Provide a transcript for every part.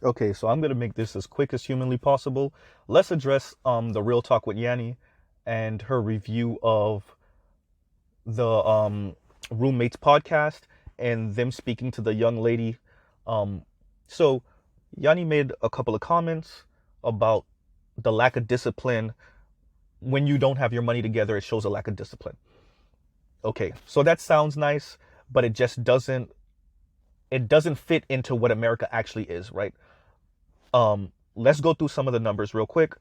Okay, so I'm gonna make this as quick as humanly possible. Let's address the real talk with Yanie and her review of the roommates podcast and them speaking to the young lady. Um, so Yanni made a couple of comments about the lack of discipline. When you don't have your money together, it shows a lack of discipline. Okay, so that sounds nice, but it doesn't fit into what America actually is, right? Let's go through some of the numbers real quick.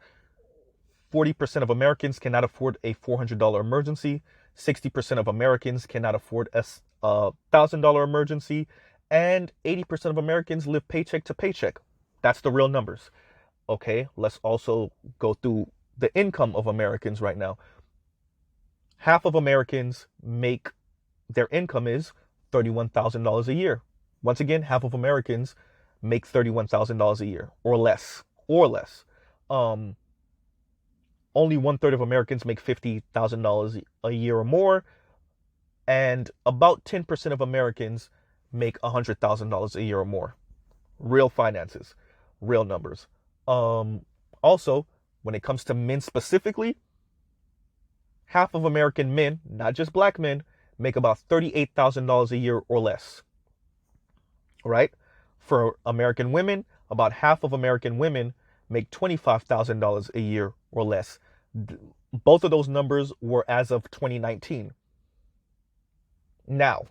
40% of Americans cannot afford a $400 emergency. 60% of Americans cannot afford a $1,000 emergency. And 80% of Americans live paycheck to paycheck. That's the real numbers. Okay, let's also go through the income of Americans right now. Half of Americans make their income is $31,000 a year. Once again, half of Americans make $31,000 a year or less, Um, Only one third of Americans make $50,000 a year or more, and about 10% of Americans make $100,000 a year or more. Real finances, real numbers. Also, when it comes to men specifically, half of American men, not just black men, make about $38,000 a year or less. Right? For American women, about half of American women make $25,000 a year or less. Both of those numbers were as of 2019. Now,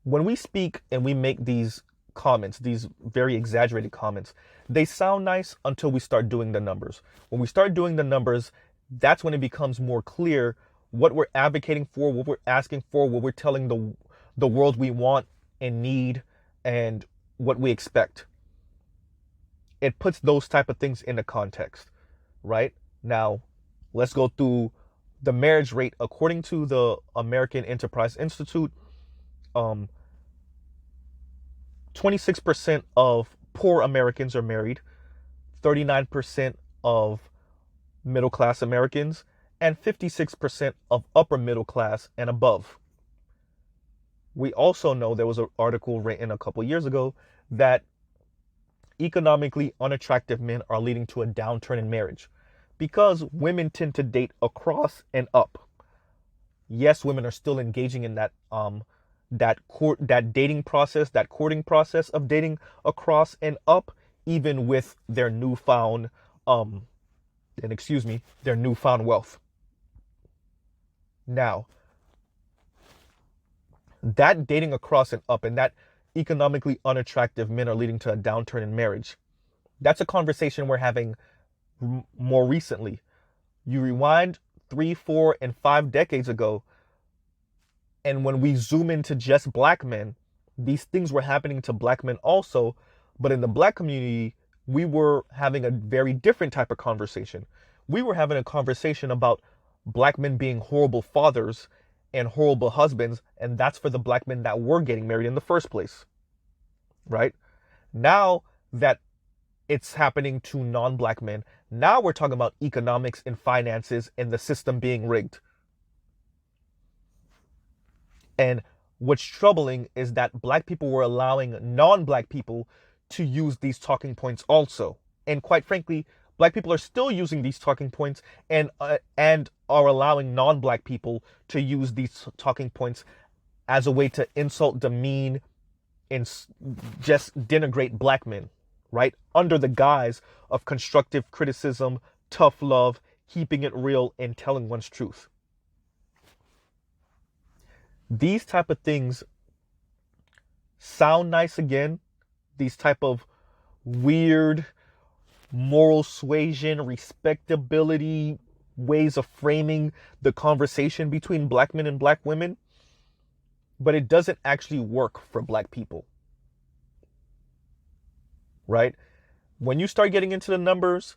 when we speak and we make these comments, these very exaggerated comments, they sound nice until we start doing the numbers. When we start doing the numbers, that's when it becomes more clear what we're advocating for, what we're asking for, what we're telling the world we want and need, and what we expect. It puts those type of things into context, right? Now, let's go through the marriage rate according to the American Enterprise Institute. 26% of poor Americans are married, 39% of middle class Americans, and 56% of upper middle class and above. We also know there was an article written a couple years ago that economically unattractive men are leading to a downturn in marriage because women tend to date across and up. Yes, women are still engaging in that dating process, that courting process of dating across and up, even with their newfound their newfound wealth. Now, that dating across and up and that economically unattractive men are leading to a downturn in marriage. That's a conversation we're having more recently. You rewind 3, 4, and 5 decades ago, and when we zoom into just black men, these things were happening to black men also, but in the black community, we were having a very different type of conversation. We were having a conversation about black men being horrible fathers and horrible husbands, and that's for the black men that were getting married in the first place, right? Now that it's happening to non-black men, now we're talking about economics and finances and the system being rigged. And what's troubling is that black people were allowing non-black people to use these talking points also. And quite frankly, black people are still using these talking points and are allowing non-black people to use these talking points as a way to insult, demean, and just denigrate black men, right? Under the guise of constructive criticism, tough love, keeping it real, and telling one's truth. These type of things sound nice again. These type of weird moral suasion, respectability, ways of framing the conversation between black men and black women, but it doesn't actually work for black people, right? When you start getting into the numbers,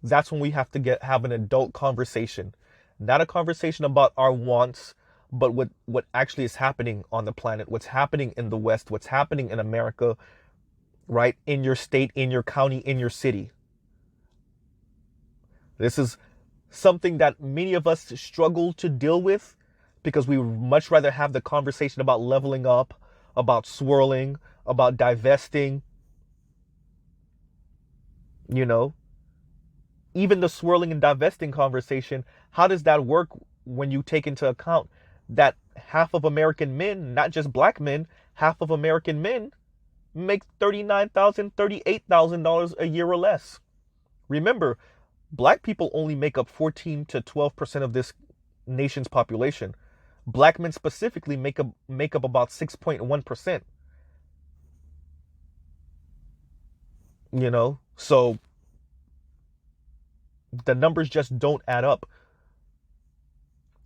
that's when we have to have an adult conversation, not a conversation about our wants, but what actually is happening on the planet, what's happening in the West, what's happening in America, right? In your state, in your county, in your city. This is something that many of us struggle to deal with because we would much rather have the conversation about leveling up, about swirling, about divesting, You know, even the swirling and divesting conversation, how does that work when you take into account that half of American men, not just black men, half of American men make $39,000, $38,000 a year or less? Remember, black people only make up 14 to 12% of this nation's population. Black men specifically make up about 6.1%. You know, so the numbers just don't add up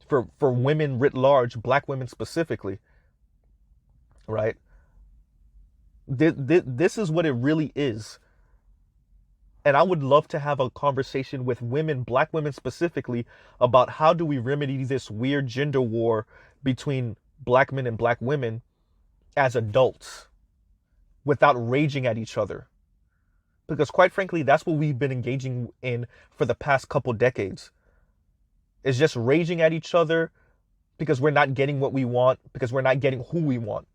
for women writ large, black women specifically, right? This is what it really is. And I would love to have a conversation with women, black women specifically, about how do we remedy this weird gender war between black men and black women as adults without raging at each other. Because quite frankly, that's what we've been engaging in for the past couple decades. Is just raging at each other because we're not getting what we want, because we're not getting who we want.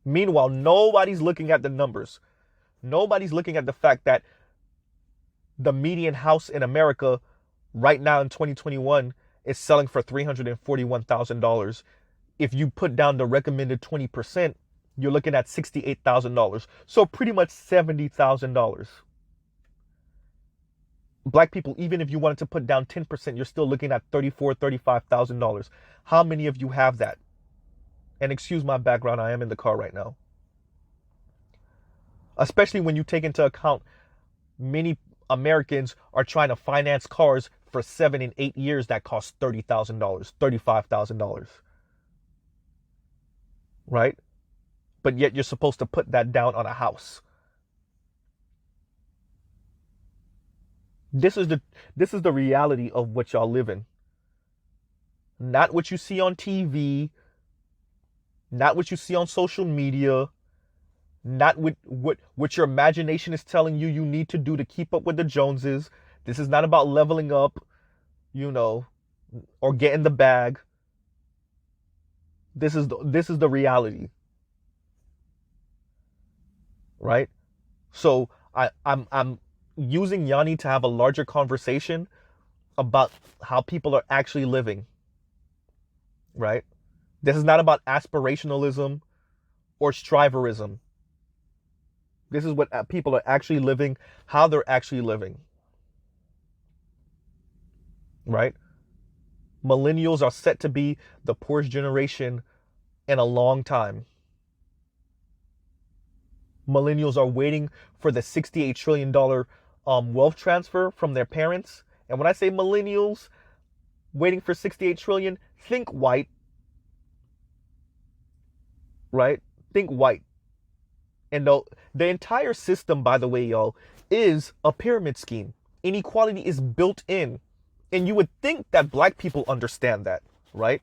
Meanwhile, nobody's looking at the numbers. Nobody's looking at the fact that the median house in America right now in 2021 is selling for $341,000. If you put down the recommended 20%, you're looking at $68,000. So pretty much $70,000. Black people, even if you wanted to put down 10%, you're still looking at $34,000, $35,000. How many of you have that? And excuse my background, I am in the car right now. Especially when you take into account many Americans are trying to finance cars for 7 and 8 years that cost $30,000, $35,000. Right? But yet you're supposed to put that down on a house. This is the reality of what y'all live in. Not what you see on TV, not what you see on social media, not what your imagination is telling you need to do to keep up with the Joneses. This is not about leveling up, or getting the bag. This is the reality. Right? So I'm using Yanie to have a larger conversation about how people are actually living. Right? This is not about aspirationalism or striverism. This is what people are actually living, how they're actually living. Right? Millennials are set to be the poorest generation in a long time. Millennials are waiting for the $68 trillion wealth transfer from their parents. And when I say millennials waiting for 68 trillion, think white. Right? Think white. And the entire system, by the way, y'all, is a pyramid scheme. Inequality is built in. And you would think that black people understand that, right?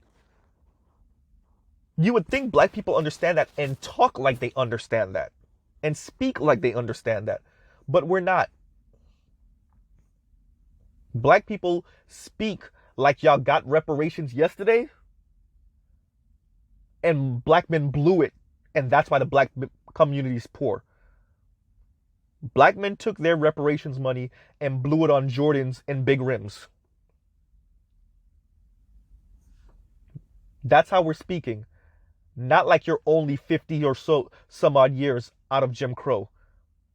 You would think black people understand that and talk like they understand that and speak like they understand that. But we're not. Black people speak like y'all got reparations yesterday and black men blew it. And that's why the black community is poor. Black men took their reparations money and blew it on Jordans and big rims. That's how we're speaking. Not like you're only 50 or so some odd years out of Jim Crow,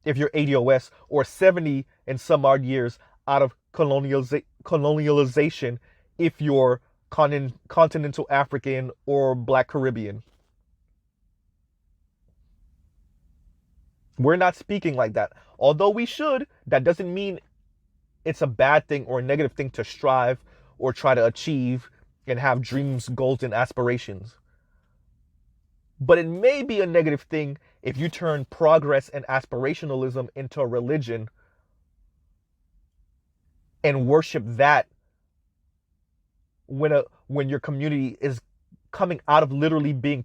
if you're ADOS, or 70 and some odd years out of colonialization if you're continental African or Black Caribbean. We're not speaking like that. Although we should, that doesn't mean it's a bad thing or a negative thing to strive or try to achieve and have dreams, goals, and aspirations. But it may be a negative thing if you turn progress and aspirationalism into a religion and worship that when your community is coming out of literally being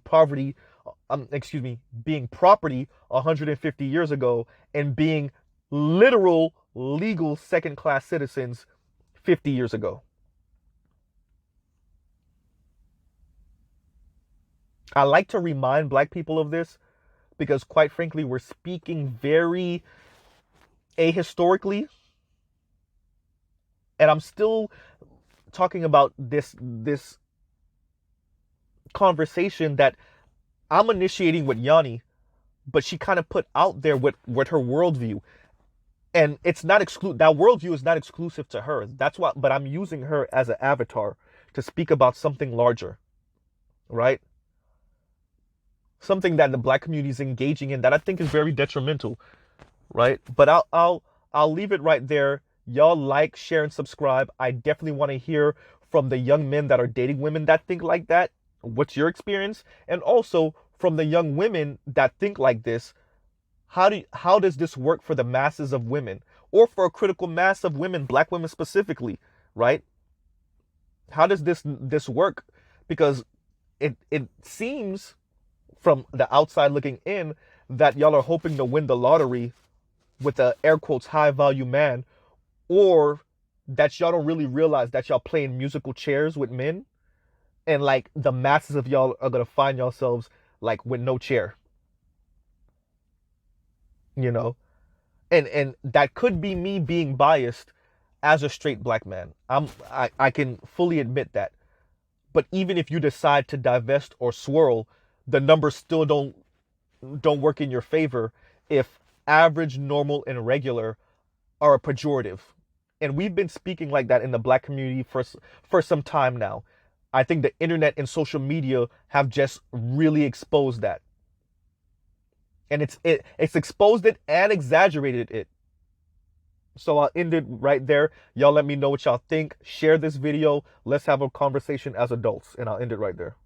being property 150 years ago and being literal, legal second-class citizens 50 years ago. I like to remind black people of this because, quite frankly, we're speaking very ahistorically, and I'm still talking about this conversation that I'm initiating with Yanie, but she kind of put out there with her worldview. And it's not that worldview is not exclusive to her. That's what, but I'm using her as an avatar to speak about something larger, right? Something that the black community is engaging in that I think is very detrimental, right? But I'll leave it right there. Y'all like, share, and subscribe. I definitely want to hear from the young men that are dating women that think like that. What's your experience? And also from the young women that think like this, how does this work for the masses of women, or for a critical mass of women, black women specifically, right? How does this work? Because it seems from the outside looking in that y'all are hoping to win the lottery with a air quotes high value man, or that y'all don't really realize that y'all playing musical chairs with men, and like the masses of y'all are gonna find yourselves like with no chair, you know. And that could be me being biased as a straight black man. I can fully admit that. But even if you decide to divest or swirl, the numbers still don't work in your favor if average, normal, and regular are a pejorative. And we've been speaking like that in the black community for some time now. I think the internet and social media have just really exposed that. And it's exposed it and exaggerated it. So I'll end it right there. Y'all let me know what y'all think. Share this video. Let's have a conversation as adults. And I'll end it right there.